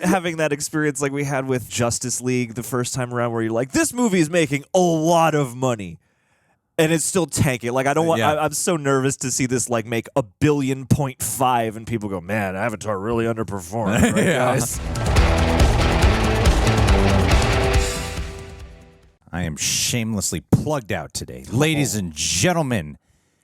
having that experience like we had with Justice League the first time around, where you're like, this movie is making a lot of money. And it's still tanking. Like, I don't want. I'm so nervous to see this like make $1.5 billion, and people go, "Man, Avatar really underperformed." Right, guys? I am shamelessly plugged out today, ladies and gentlemen.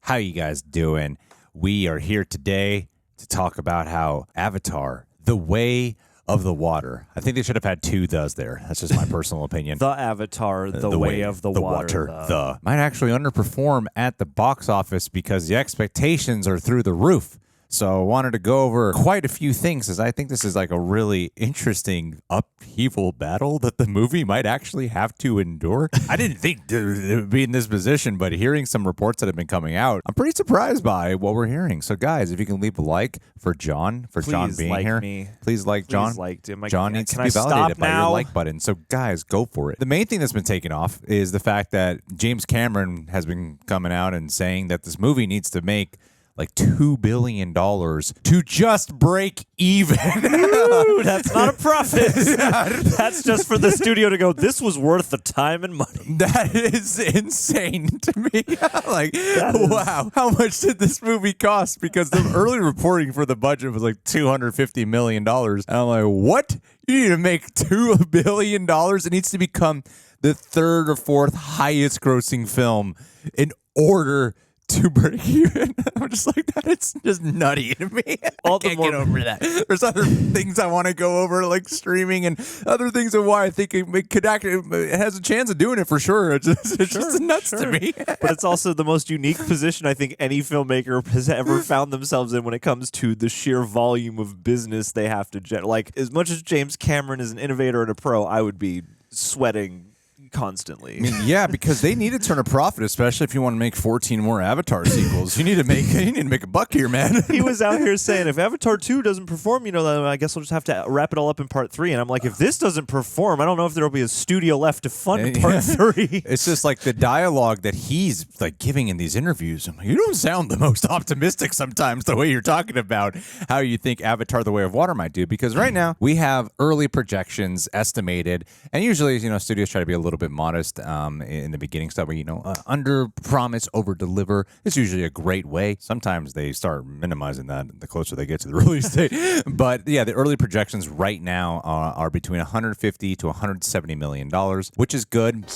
How you guys doing? We are here today to talk about how Avatar: The Way of the Water. I think they should have had two thes there. That's just my personal opinion. The Avatar, the way of the water. The might actually underperform at the box office because the expectations are through the roof. So I wanted to go over quite a few things, as I think this is like a really interesting upheaval battle that the movie might actually have to endure. I didn't think it would be in this position, but hearing some reports that have been coming out, I'm pretty surprised by what we're hearing. So guys, if you can leave a like for John, John being like here. Me. Please like John. Please liked him. John needs to be validated by your like button. So guys, go for it. The main thing that's been taken off is the fact that James Cameron has been coming out and saying that this movie needs to make like $2 billion to just break even. Ooh, that's not a profit. That's just for the studio to go, this was worth the time and money. That is insane to me. Like, wow, how much did this movie cost? Because the early reporting for the budget was like $250 million. And I'm like, what? You need to make $2 billion? It needs to become the third or fourth highest grossing film in order to break even. I'm just like, that it's just nutty to me. I can't get over that. There's other things I want to go over, like streaming and other things of why I think it has a chance of doing it for sure. It's just nuts to me. But it's also the most unique position I think any filmmaker has ever found themselves in when it comes to the sheer volume of business they have to generate. Like, as much as James Cameron is an innovator and a pro, I would be sweating constantly. I mean, yeah, because they need to turn a profit, especially if you want to make 14 more Avatar sequels. You need to make a buck here, man. He was out here saying, if Avatar 2 doesn't perform, then I guess we'll just have to wrap it all up in part 3. And I'm like, if this doesn't perform, I don't know if there'll be a studio left to fund part 3. It's just like the dialogue that he's like giving in these interviews. I'm like, you don't sound the most optimistic sometimes the way you're talking about how you think Avatar: The Way of Water might do. Because right now we have early projections estimated, and usually studios try to be a little bit modest in the beginning stuff where under promise, over deliver is usually a great way. Sometimes they start minimizing that the closer they get to the release date. But yeah, the early projections right now are between 150 to 170 million dollars, which is good.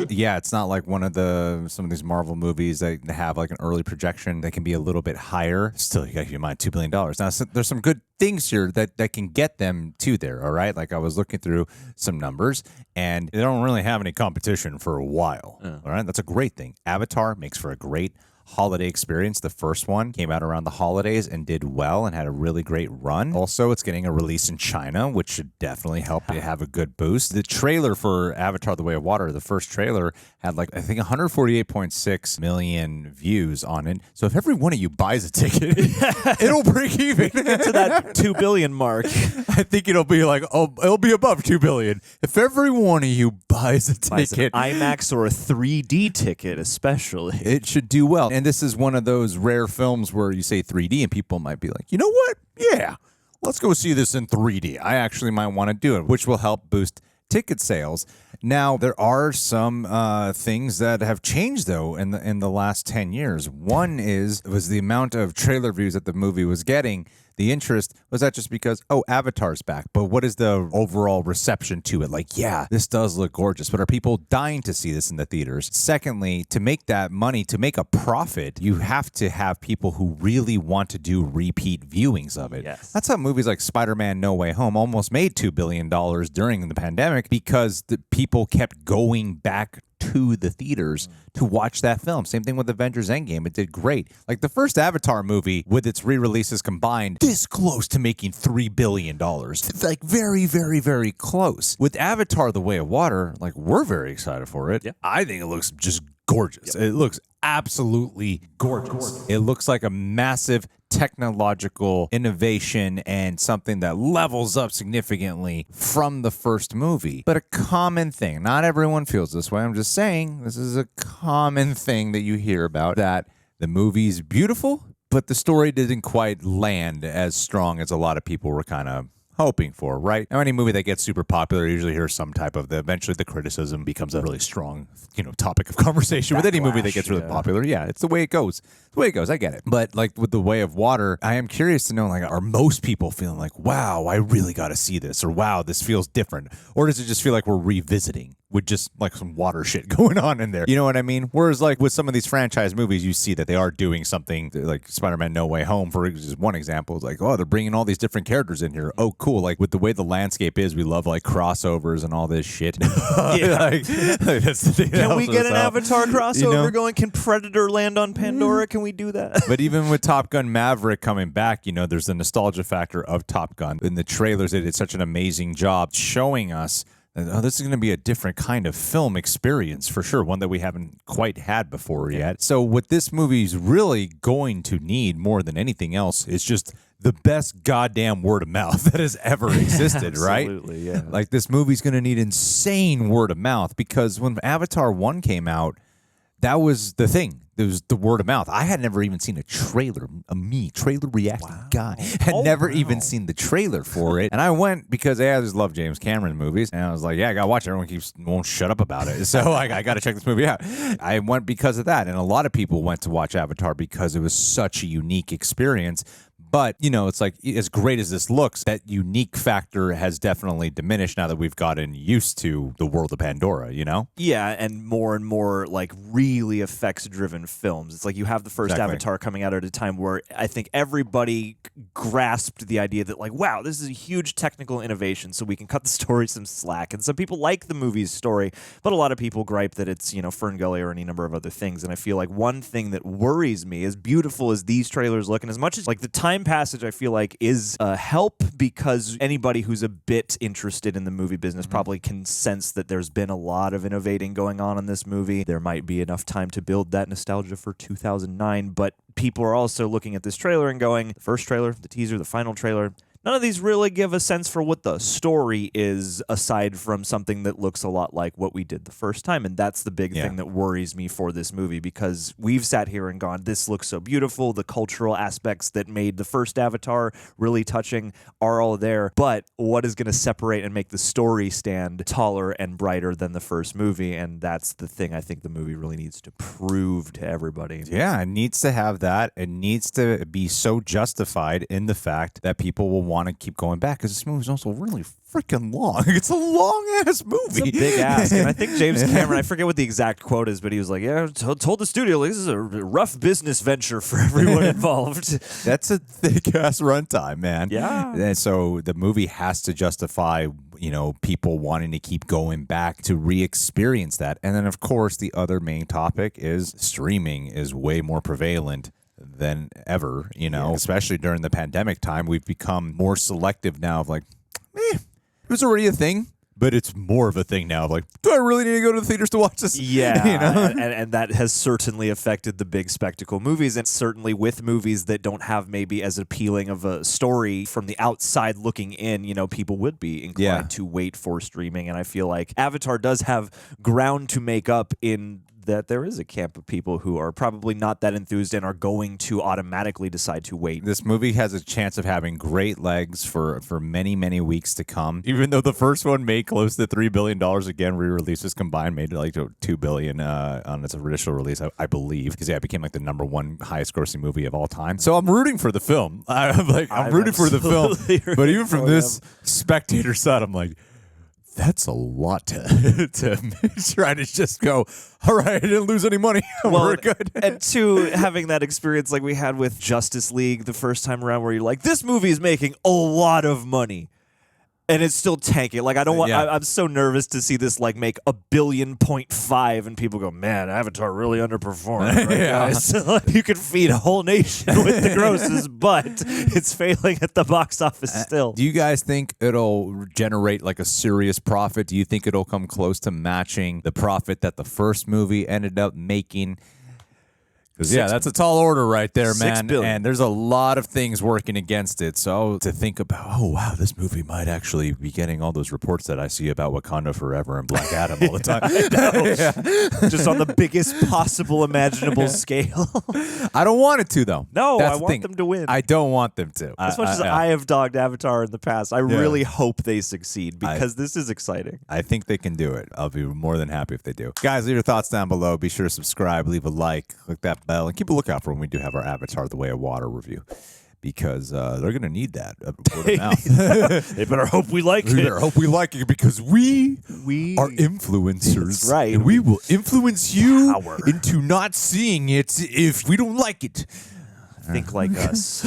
Yeah, it's not like some of these Marvel movies that have like an early projection that can be a little bit higher. Still, you got to keep in mind $2 billion. Now, there's some good things here that can get them to there. All right, like I was looking through some numbers, and they don't really have any competition for a while. All right, that's a great thing. Avatar makes for a great holiday experience. The first one came out around the holidays and did well and had a really great run. Also, it's getting a release in China, which should definitely help it have a good boost. The trailer for Avatar: The Way of Water, the first trailer, had like, I think 148.6 million views on it. So if every one of you buys a ticket, it'll break even to that 2 billion mark. I think it'll be like, it'll be above 2 billion. If every one of you buys a ticket, an IMAX or a 3D ticket especially, it should do well. And this is one of those rare films where you say 3D and people might be like, you know what? Yeah, let's go see this in 3D. I actually might want to do it, which will help boost ticket sales. Now, there are some things that have changed, though, in the last 10 years. One was the amount of trailer views that the movie was getting. The interest, was that just because, Avatar's back? But what is the overall reception to it? Like, yeah, this does look gorgeous, but are people dying to see this in the theaters? Secondly, to make that money, to make a profit, you have to have people who really want to do repeat viewings of it. Yes. That's how movies like Spider-Man: No Way Home almost made $2 billion during the pandemic, because the people kept going back to the theaters to watch that film. Same thing with Avengers Endgame. It did great. Like the first Avatar movie with its re-releases combined, this close to making $3 billion. Like very, very, very close. With Avatar: The Way of Water, like we're very excited for it. Yeah. I think it looks just gorgeous. Yep. It looks absolutely gorgeous. It looks like a massive technological innovation and something that levels up significantly from the first movie. But a common thing, not everyone feels this way, I'm just saying this is a common thing that you hear about, that the movie's beautiful, but the story didn't quite land as strong as a lot of people were kind of hoping for, right? Now, any movie that gets super popular usually hears some type of eventually the criticism becomes a really strong, topic of conversation with any movie that gets really popular. Yeah, it's the way it goes. It's the way it goes. I get it. But like with The Way of Water, I am curious to know, like, are most people feeling like, wow, I really got to see this, or wow, this feels different? Or does it just feel like we're revisiting with just like some water shit going on in there? You know what I mean? Whereas like with some of these franchise movies, you see that they are doing something like Spider-Man No Way Home, for just one example. It's like, oh, they're bringing all these different characters in here. Oh, cool. Like with the way the landscape is, we love like crossovers and all this shit. Like, that's the thing. Can we get an Avatar crossover going? Can Predator land on Pandora? Can we do that? But even with Top Gun Maverick coming back, there's the nostalgia factor of Top Gun. In the trailers, they did such an amazing job showing us this is going to be a different kind of film experience for sure, one that we haven't quite had before yet. So what this movie's really going to need more than anything else is just the best goddamn word of mouth that has ever existed, right? Absolutely, yeah. Like this movie's going to need insane word of mouth because when Avatar 1 came out, that was the thing. It was the word of mouth. I had never even seen a trailer. A trailer reacting guy had never even seen the trailer for it. And I went because I just love James Cameron movies. And I was like, yeah, I got to watch it. Everyone won't shut up about it. So I got to check this movie out. I went because of that. And a lot of people went to watch Avatar because it was such a unique experience. But, it's like, as great as this looks, that unique factor has definitely diminished now that we've gotten used to the world of Pandora, Yeah, and more, like, really effects-driven films. It's like you have the first Avatar coming out at a time where I think everybody grasped the idea that, like, wow, this is a huge technical innovation, so we can cut the story some slack. And some people like the movie's story, but a lot of people gripe that it's, Ferngully or any number of other things. And I feel like one thing that worries me, as beautiful as these trailers look, and as much as, like, the time passage I feel like is a help because anybody who's a bit interested in the movie business probably can sense that there's been a lot of innovating going on in this movie. There might be enough time to build that nostalgia for 2009, but people are also looking at this trailer and going, the first trailer, the teaser, the final trailer, none of these really give a sense for what the story is aside from something that looks a lot like what we did the first time. And that's the big thing that worries me for this movie because we've sat here and gone, this looks so beautiful. The cultural aspects that made the first Avatar really touching are all there. But what is going to separate and make the story stand taller and brighter than the first movie? And that's the thing I think the movie really needs to prove to everybody. Yeah, it needs to have that. It needs to be so justified in the fact that people will want to keep going back because this movie is also really freaking long. It's a long ass movie. It's a big ask. And I think James Cameron, I forget what the exact quote is, but he was like, yeah, told the studio, like, this is a rough business venture for everyone involved. That's a thick ass runtime, man. Yeah. And so the movie has to justify, people wanting to keep going back to re-experience that. And then, of course, the other main topic is streaming is way more prevalent than ever, especially during the pandemic time. We've become more selective now of like, it was already a thing, but it's more of a thing now of like, do I really need to go to the theaters to watch this? Yeah, and that has certainly affected the big spectacle movies, and certainly with movies that don't have maybe as appealing of a story from the outside looking in, people would be inclined to wait for streaming. And I feel like Avatar does have ground to make up in that there is a camp of people who are probably not that enthused and are going to automatically decide to wait. This movie has a chance of having great legs for many, many weeks to come. Even though the first one made close to $3 billion, again, re-releases combined made like $2 billion on its original release, I believe. Because it became like the #1 highest grossing movie of all time. So I'm rooting for the film. I'm rooting for the film. But even from this spectator side, I'm like, that's a lot to try to just go, all right, I didn't lose any money. We're good. And two, having that experience like we had with Justice League the first time around where you're like, this movie is making a lot of money. And it's still tanking. Like, I don't want. I'm so nervous to see this like make $1.5 billion, and people go, "Man, Avatar really underperformed." Right, guys? You could feed a whole nation with the grosses, but it's failing at the box office still. Do you guys think it'll generate like a serious profit? Do you think it'll come close to matching the profit that the first movie ended up making? That's a tall order right there, $6 man. billion. And there's a lot of things working against it. So to think about, oh, wow, this movie might actually be getting all those reports that I see about Wakanda Forever and Black Adam all the time. Just on the biggest possible imaginable scale. I don't want it to, though. No, That's I the want thing. them to win. I don't want them to. As much as I have dogged Avatar in the past, I really hope they succeed because this is exciting. I think they can do it. I'll be more than happy if they do. Guys, leave your thoughts down below. Be sure to subscribe, leave a like, click that bell, and keep a lookout for when we do have our Avatar The Way of Water review. Because they're going to need that. Word of mouth. They better hope we like it. They better hope we like it because we are influencers. That's right. And we will influence you into not seeing it if we don't like it. Think like us.